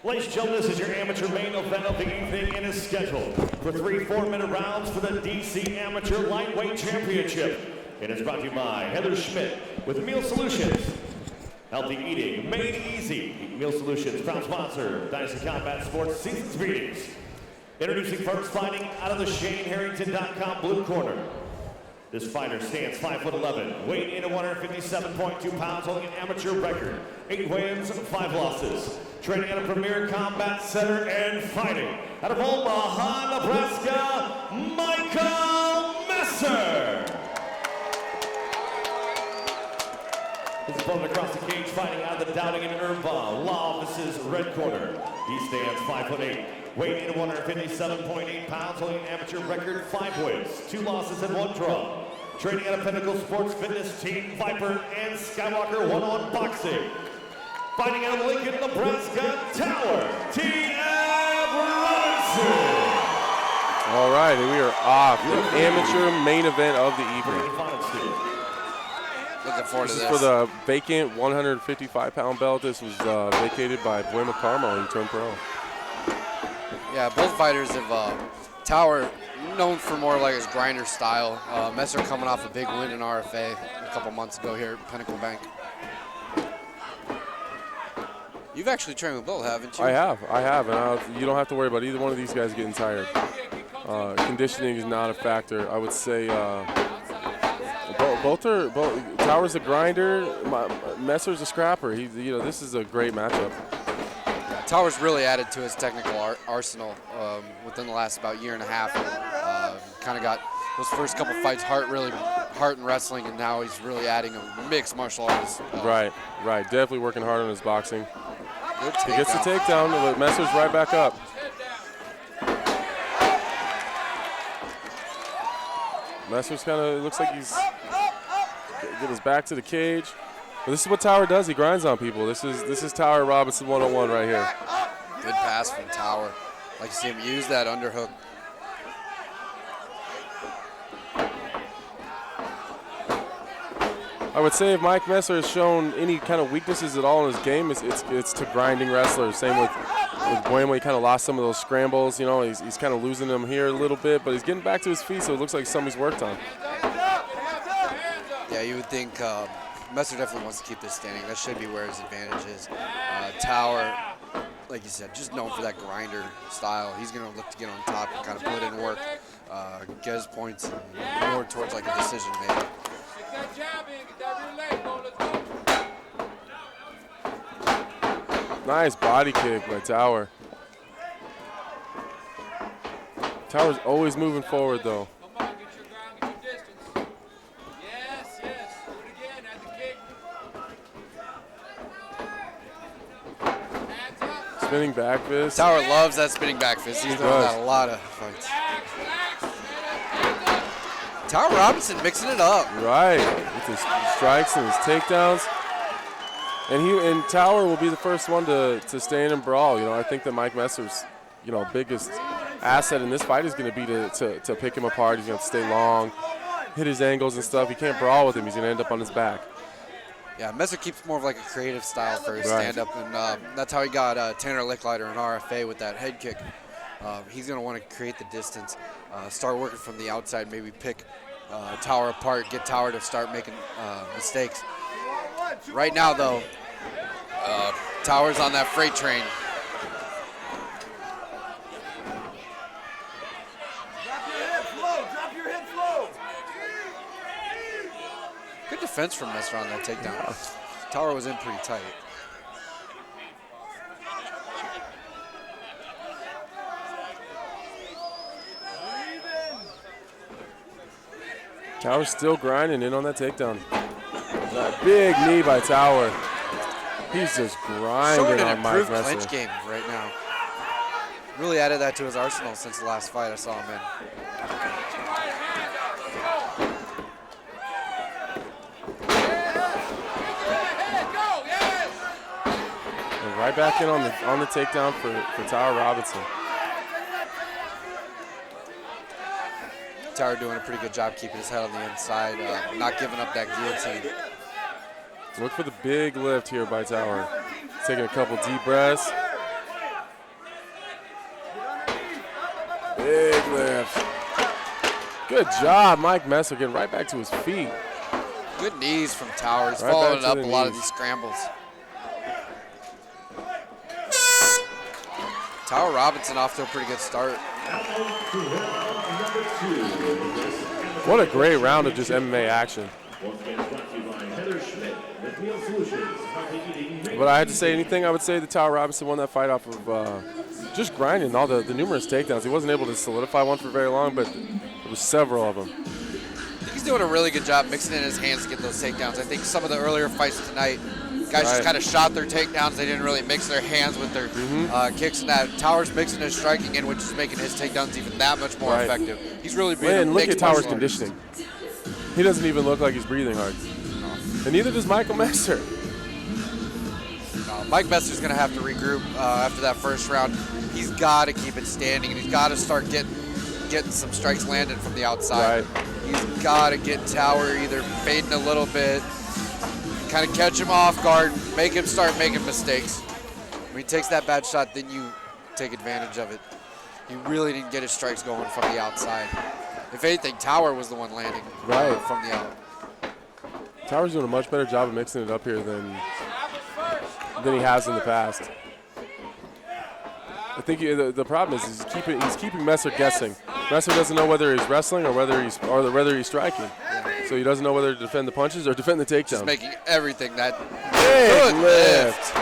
Ladies and gentlemen, this is your amateur main event of the evening and is scheduled for 3 4-minute rounds for the DC Amateur Lightweight Championship. It is brought to you by Heather Schmidt with Meal Solutions. Healthy eating made easy. Meal Solutions, proud sponsor, Dynasty Combat Sports Seasons Meetings. Introducing first, fighting out of the ShaneHarrington.com blue corner. This fighter stands 5'11", weighing in at 157.2 pounds, holding an amateur record, 8 wins, 5 losses. Training at a premier combat center and fighting out of Omaha, Nebraska, Michael Messer. His opponent across the cage, fighting out of the Doubting and Irvine Law Office's red corner. He stands 5'8", weighing in at 157.8 pounds, holding an amateur record, 5 wins, 2 losses, and 1 draw. Training at a Pinnacle Sports Fitness Team Viper and Skywalker one-on boxing. Fighting out of Lincoln, Nebraska, Tower, T.M. Robinson. All right, and we are off. The amateur main event of the evening. Looking forward to this. This is for the vacant 155-pound belt. This was vacated by Bueno Carmo and turned pro. Yeah, both fighters have Tower known for more like his grinder style. Messer coming off a big win in RFA a couple months ago here at Pinnacle Bank. You've actually trained with both, haven't you? I have, and you don't have to worry about either one of these guys getting tired. Conditioning is not a factor. I would say both Tower's a grinder, Messer's a scrapper. This is a great matchup. Yeah, Tower's really added to his technical arsenal within the last about year and a half. Kind of got those first couple fights heart in wrestling, and now he's really adding a mixed martial arts. Right. Definitely working hard on his boxing. He gets the takedown, but Messer's right back up. Messer's kind of looks like he's get his back to the cage. But this is what Tower does. He grinds on people. This is Tower Robinson 101 right here. Good pass from Tower. Like to see him use that underhook. I would say if Mike Messer has shown any kind of weaknesses at all in his game, it's to grinding wrestlers. Same with Bueno. He kind of lost some of those scrambles. He's kind of losing them here a little bit, but he's getting back to his feet, so it looks like something's worked on. Yeah, you would think Messer definitely wants to keep this standing. That should be where his advantage is. Tower, like you said, just known for that grinder style. He's going to look to get on top and kind of put in work, get his points, and more towards like a decision maker. Nice body kick by Tower. Tower's always moving forward, though. Spinning back fist. Tower loves that spinning back fist. He's throwing that a lot of fights. Tower Robinson mixing it up. Right, with his strikes and his takedowns. And Tower will be the first one to stay in and brawl. I think that Mike Messer's, biggest asset in this fight is going to be to pick him apart. He's going to stay long, hit his angles and stuff. You can't brawl with him. He's going to end up on his back. Yeah, Messer keeps more of like a creative style for his stand-up, and that's how he got Tanner Licklider in RFA with that head kick. He's going to want to create the distance, start working from the outside, maybe pick Tower apart, get Tower to start making mistakes. Right now, though, Tower's on that freight train. Drop your hips low. Good defense from Messer on that takedown. Tower was in pretty tight. Tower's still grinding in on that takedown. That big knee by Tower. He's just grinding on Mike Messer. Showing an improved clinch game right now. Really added that to his arsenal since the last fight I saw him in. And right back in on the takedown for Tower Robinson. Tower doing a pretty good job keeping his head on the inside, not giving up that guillotine. Look for the big lift here by Tower. Taking a couple deep breaths. left. Good job, Mike Messer getting right back to his feet. Good knees from Towers, Right following back up to a the lot of knees. these scrambles. Tower Robinson off to a pretty good start. What a great round of just MMA action. But I had to say anything, I would say that Tower Robinson won that fight off of just grinding all the numerous takedowns. He wasn't able to solidify one for very long, but there was several of them. He's doing a really good job mixing in his hands to get those takedowns. I think some of the earlier fights tonight, guys just kind of shot their takedowns. They didn't really mix their hands with their kicks and that. Towers mixing his striking in, which is making his takedowns even that much more effective. He's really being And look at Towers' conditioning. He doesn't even look like he's breathing hard. And neither does Michael Messer. Mike Messer's going to have to regroup after that first round. He's got to keep it standing, and he's got to start getting some strikes landed from the outside. Right. He's got to get Tower either fading a little bit, kind of catch him off guard, make him start making mistakes. When he takes that bad shot, then you take advantage of it. He really didn't get his strikes going from the outside. If anything, Tower was the one landing from the out. Tower's doing a much better job of mixing it up here than he has in the past. I think the problem is he's keeping Messer guessing. Messer doesn't know whether he's wrestling or whether he's striking. So he doesn't know whether to defend the punches or defend the takedown. Just making everything that big lift.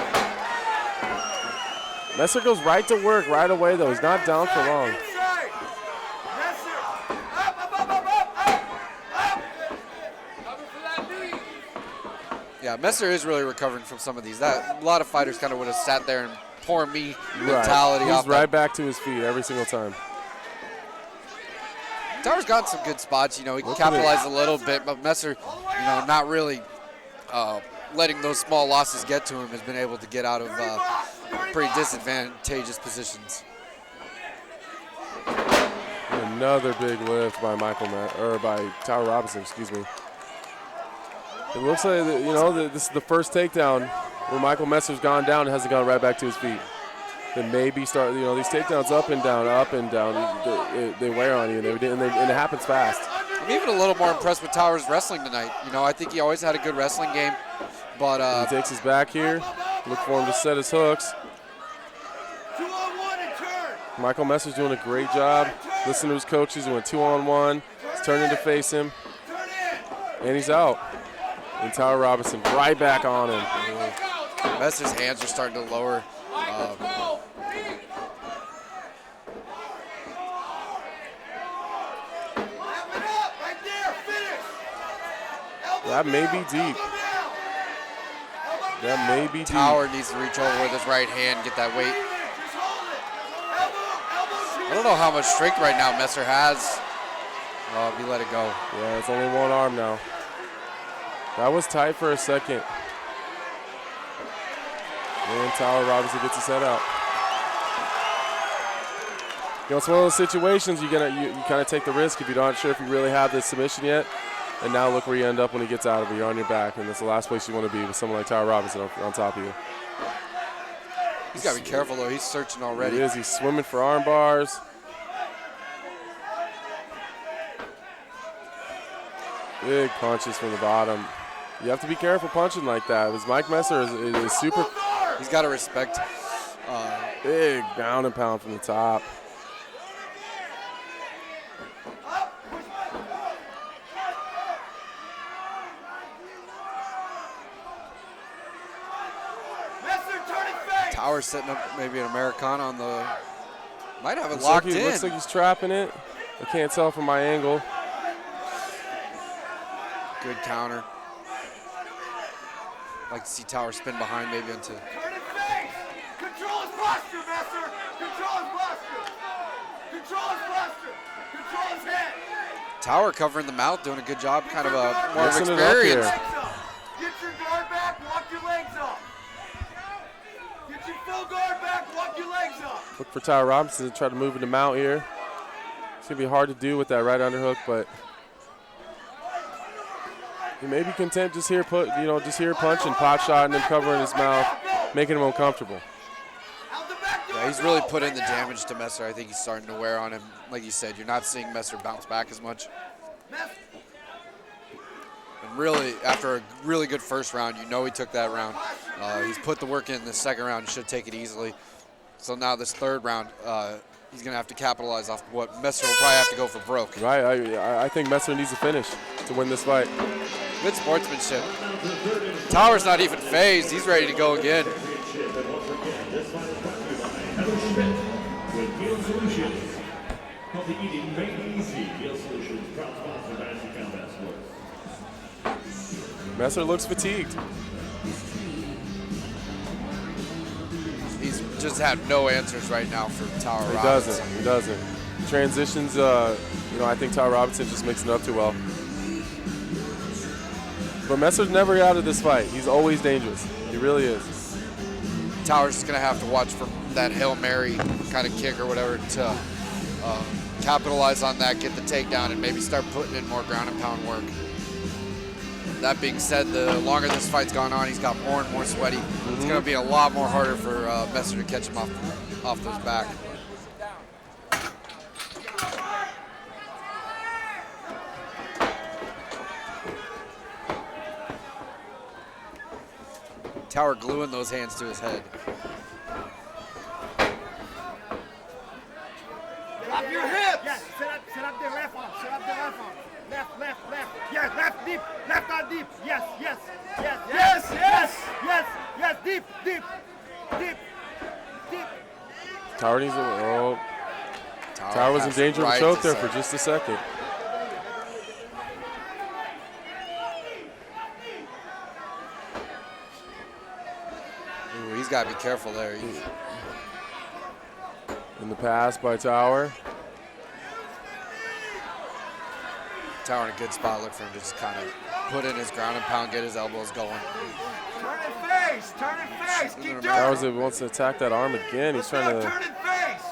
Messer goes right to work right away though. He's not down for long. Yeah, Messer is really recovering from some of these. A lot of fighters kind of would have sat there and poor me mentality off. He's right back to his feet every single time. Tower's gotten some good spots. He can capitalize a little bit, but Messer, not really letting those small losses get to him, has been able to get out of pretty disadvantageous positions. Another big lift by by Tower Robinson, excuse me. It looks like this is the first takedown where Michael Messer's gone down and hasn't gone right back to his feet. Then maybe start these takedowns up and down, they wear on you and it happens fast. I'm even a little more impressed with Towers' wrestling tonight. I think he always had a good wrestling game, but he takes his back here. Look for him to set his hooks. Michael Messer's doing a great job. Listen to his coaches. He went 2-on-1. He's turning to face him, and he's out. And Tower Robinson right back on him. Messer's hands are starting to lower. That may be deep. That may be deep. Tower needs to reach over with his right hand, get that weight. I don't know how much strength right now Messer has. He let it go. Yeah, it's only one arm now. That was tight for a second. And Tower Robinson gets his head out. It's one of those situations you kind of take the risk if you're not sure if you really have this submission yet. And now look where you end up when he gets out of it. You're on your back, and that's the last place you want to be with someone like Tower Robinson on top of you. He's got to be careful, though. He's searching already. He is. He's swimming for arm bars. Big punches from the bottom. You have to be careful punching like that. Because Mike Messer is super. He's got to respect. Big ground and pound from the top. Tower setting up maybe an Americana on the. Might have it locked in. Looks like he's trapping it. I can't tell from my angle. Good counter. Like to see Tower spin behind maybe into. Control his posture, Messer. Control his posture. Control his posture. Control his head. Tower covering the mouth, doing a good job. Kind of a more of Mixing it up experience. Get your guard back. Walk your legs up. Get your full guard back. Walk your legs up. Look for Tower Robinson to try to move in the mount here. It's gonna be hard to do with that right underhook, but he may be content just here punching, pot shotting him, covering his mouth, making him uncomfortable. Yeah, Yeah, he's really put in the damage to Messer. I think he's starting to wear on him. Like you said, you're not seeing Messer bounce back as much. And really, after a really good first round, you know he took that round. He's put the work in the second round, should take it easily. So now this third round, he's going to have to capitalize off what Messer will probably have to go for broke. Right, I think Messer needs to finish to win this fight. Good sportsmanship. Tower's not even phased. He's ready to go again. Messer looks fatigued. He's just had no answers right now for Tower He Robinson. doesn't. He doesn't. Transitions, I think Tower Robinson just mixing it up too well. But Messer's never out of this fight. He's always dangerous. He really is. Tower's just going to have to watch for that Hail Mary kind of kick or whatever to capitalize on that, get the takedown, and maybe start putting in more ground and pound work. That being said, the longer this fight's gone on, he's got more and more sweaty. It's going to be a lot more harder for Messer to catch him off his back. Tower gluing those hands to his head. Drop your hips. Yes, set up the left arm. Set up the left arm. Left. Yes, left deep. Left arm deep. Yes. Deep. Tower needs to. Tower was in danger of a choke there for just a second. Ooh, he's got to be careful there. In the pass by Tower. Tower in a good spot. Look for him to just kind of put in his ground and pound, get his elbows going. Turn and face. Turn and face. Keep doing Towers it. wants to attack that arm again. He's trying to. Turn and face.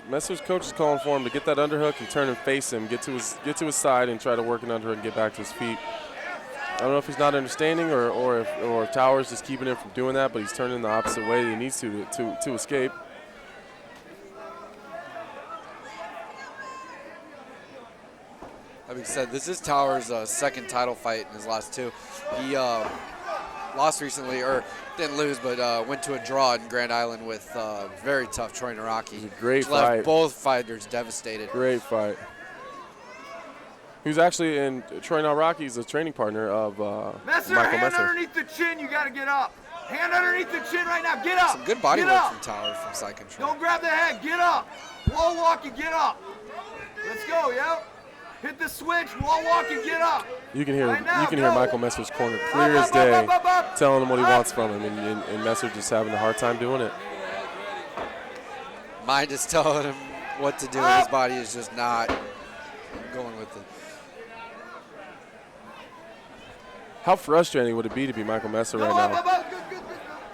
Messer's coach is calling for him to get that underhook and turn and face him, get to his side and try to work an underhook and get back to his feet. I don't know if he's not understanding or if Towers just keeping him from doing that, but he's turning the opposite way he needs to escape. Like we said, this is Towers' second title fight in his last two. He lost recently, or didn't lose, but went to a draw in Grand Island with very tough Troy Naraki. Great left fight. Both fighters devastated. Great fight. He was actually in Troy Naraki's a training partner of Messer, Michael hand Messer. underneath the chin. You got to get up. Hand underneath the chin right now. Get up. Some good body Get work up. from Tower from side control. Don't grab the head. Get up. Wall walk and get up. Let's go, yo. Hit the switch. Wall walk and get up. You can hear Right now, hear go. Michael Messer's corner clear as day, telling him what he wants from him, and Messer just having a hard time doing it. Mind is telling him what to do, and his body is just not going with it. How frustrating would it be to be Michael Messer right now? Good.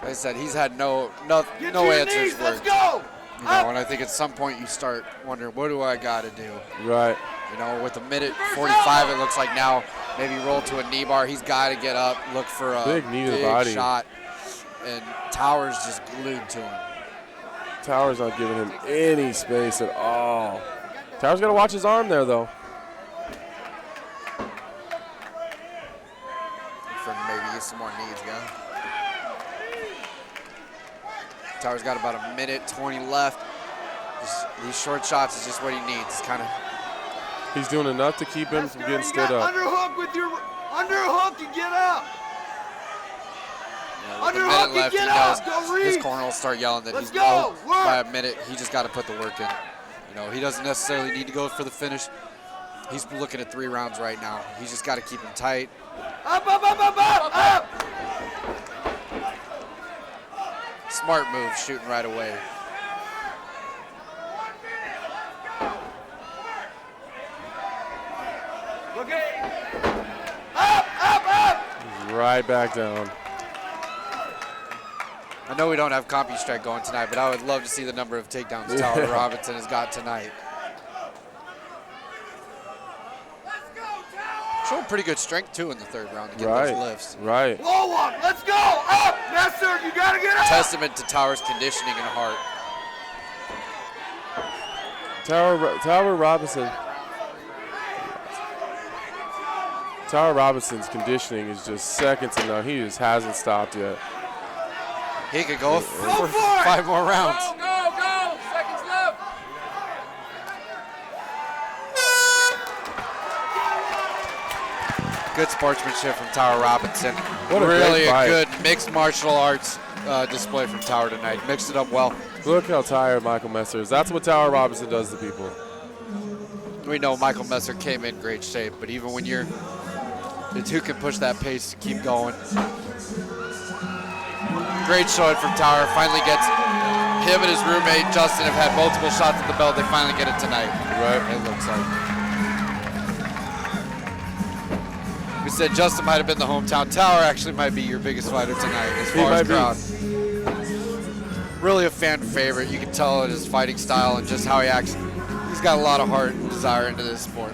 Like I said, he's had no Get to your answers knees. for Let's it. go. You know, and I think at some point you start wondering, what do I got to do? Right. You know, with a minute 45, it looks like now maybe roll to a knee bar. He's got to get up, look for a Big knee to the body. shot, and Tower's just glued to him. Tower's not giving him any space at all. Tower's got to watch his arm there, though. Look for him to maybe use some more knees, guy. Tower's got about a minute 20 left. These short shots is just what he needs. Kind of. He's doing enough to keep him from getting stood up. Underhook with your underhook and get up. With a Underhook minute and left, get he up. knows Go his reach. corner will start yelling that Let's he's go. out Work. by a minute. He just got to put the work in. You know, he doesn't necessarily need to go for the finish. He's looking at 3 rounds right now. He's just got to keep him tight. Up. Smart move, shooting right away. Look at up. He's right back down. I know we don't have CompuStrike going tonight, but I would love to see the number of takedowns Tower Robinson has got tonight. Showed pretty good strength, too, in the 3rd round to get those lifts. Right. Wall walk. Let's go. Up. Messer, you got gotta get up! Testament to Tower's conditioning and heart. Tower Robinson's conditioning is just second to none. He just hasn't stopped yet. He could go for 5 more rounds. Go! Seconds left. Good sportsmanship from Tower Robinson. What a really great fight. good mixed martial arts display from Tower tonight. Mixed it up well. Look how tired Michael Messer is. That's what Tower Robinson does to people. We know Michael Messer came in great shape, but even when it's who can push that pace to keep going. Great showing from Tower. Finally gets him and his roommate Justin have had multiple shots at the belt. They finally get it tonight. Right. It looks like. We said Justin might have been the hometown. Tower actually might be your biggest fighter tonight as far as crowd. Really a fan favorite. You can tell in his fighting style and just how he acts. He's got a lot of heart and desire into this sport.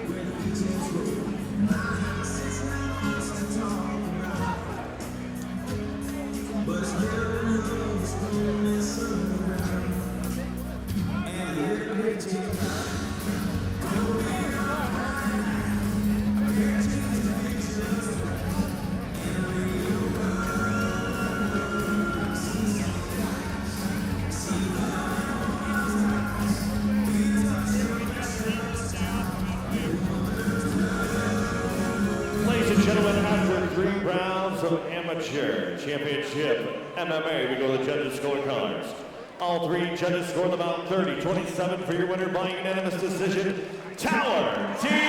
Ladies and gentlemen, after 3 rounds of amateur championship MMA, we go to the judges' scorecards. All 3 judges scored about 30-27 for your winner by unanimous decision. Tower Robinson,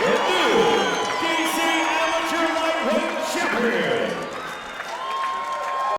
the new DC Amateur Lightweight Champion.